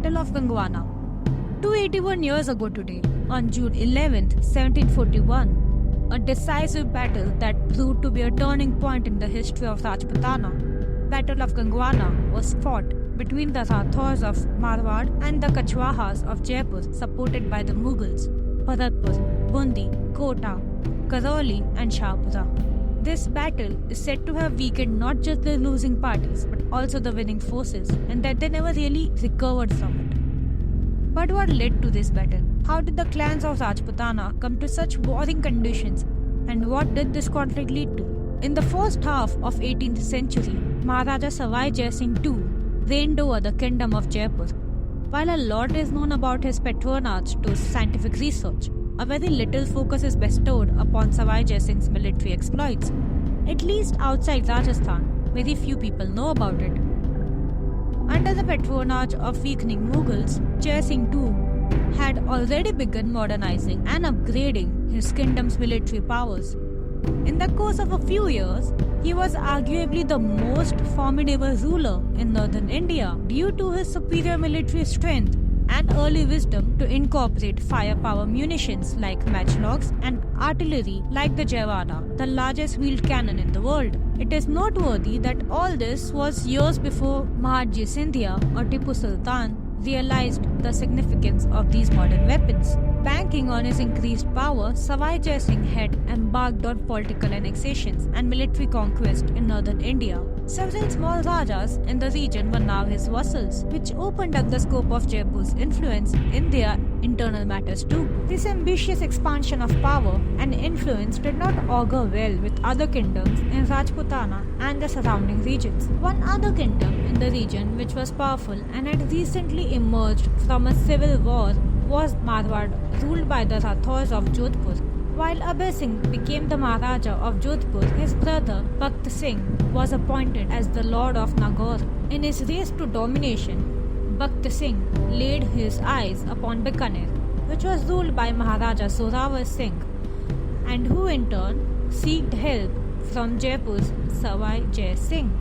Battle of Gangwana. 281 years ago today, on June 11, 1741, a decisive battle that proved to be a turning point in the history of Rajputana. Battle of Gangwana was fought between the Rathors of Marwar and the Kachwahas of Jaipur, supported by the Mughals, Bharatpur, Bundi, Kota, Karoli and Shahpura. This battle is said to have weakened not just the losing parties but also the winning forces, and that they never really recovered from it. But what led to this battle? How did the clans of Rajputana come to such warring conditions, and what did this conflict lead to? In the first half of 18th century, Maharaja Savai Jai Singh II reigned over the Kingdom of Jaipur. While a lot is known about his patronage to scientific research, a very little focus is bestowed upon Savai Jai Singh's military exploits. At least outside Rajasthan, very few people know about it. Under the patronage of weakening Mughals, Jai Singh II had already begun modernizing and upgrading his kingdom's military powers. In the course of a few years, he was arguably the most formidable ruler in northern India due to his superior military strength and early wisdom to incorporate firepower munitions like matchlocks and artillery like the Jaivana, the largest wheeled cannon in the world. It is noteworthy that all this was years before Mahatma Sindhia or Tipu Sultan realized the significance of these modern weapons. Banking on his increased power, Savai Jai Singh had embarked on political annexations and military conquest in northern India. Several small rajas in the region were now his vassals, which opened up the scope of Jaipur's influence in their internal matters too. This ambitious expansion of power and influence did not augur well with other kingdoms in Rajputana and the surrounding regions. One other kingdom in the region which was powerful and had recently emerged from a civil war was Marwar, ruled by the Rathors of Jodhpur. While Abhay Singh became the Maharaja of Jodhpur, his brother Bakht Singh was appointed as the Lord of Nagaur. In his race to domination, Bakht Singh laid his eyes upon Bikaner, which was ruled by Maharaja Zorawar Singh, and who in turn sought help from Jaipur's Savai Jai Singh.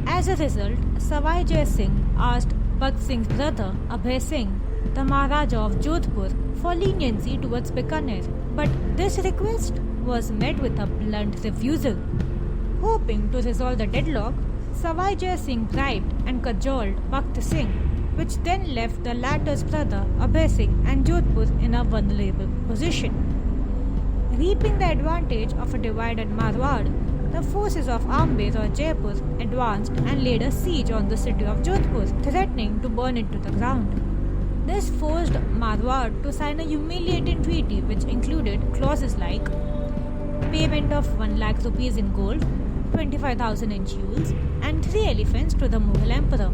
As a result, Savai Jai Singh asked Bakht Singh's brother Abhay Singh, the Maharaja of Jodhpur, for leniency towards Bikaner, but this request was met with a blunt refusal. Hoping to resolve the deadlock, Savai Jai Singh bribed and cajoled Bakht Singh, which then left the latter's brother Abhay Singh and Jodhpur in a vulnerable position. Reaping the advantage of a divided Marwar, the forces of Amber or Jaipur advanced and laid a siege on the city of Jodhpur, threatening to burn it to the ground. This forced Marwar to sign a humiliating treaty which included clauses like payment of 1 lakh rupees in gold, 25,000 in jewels, and 3 elephants to the Mughal Emperor.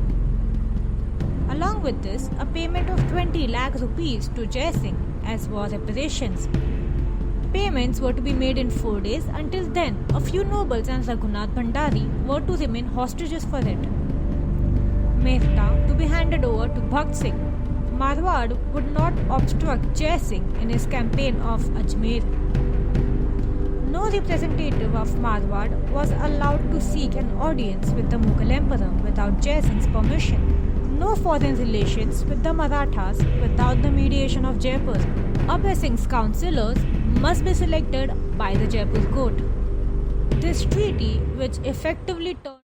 Along with this, a payment of 20 lakh rupees to Jai Singh as war reparations. Payments were to be made in 4 days. Until then, a few nobles and Raghunath Bhandari were to remain hostages for it. Mehta to be handed over to Bhakt Singh. Marwar would not obstruct Jai Singh in his campaign of Ajmer. No representative of Marwar was allowed to seek an audience with the Mughal Emperor without Jai Singh's permission. No foreign relations with the Marathas without the mediation of Jaipur. Abhay Singh's councillors must be selected by the Jaipur court. This treaty, which effectively turned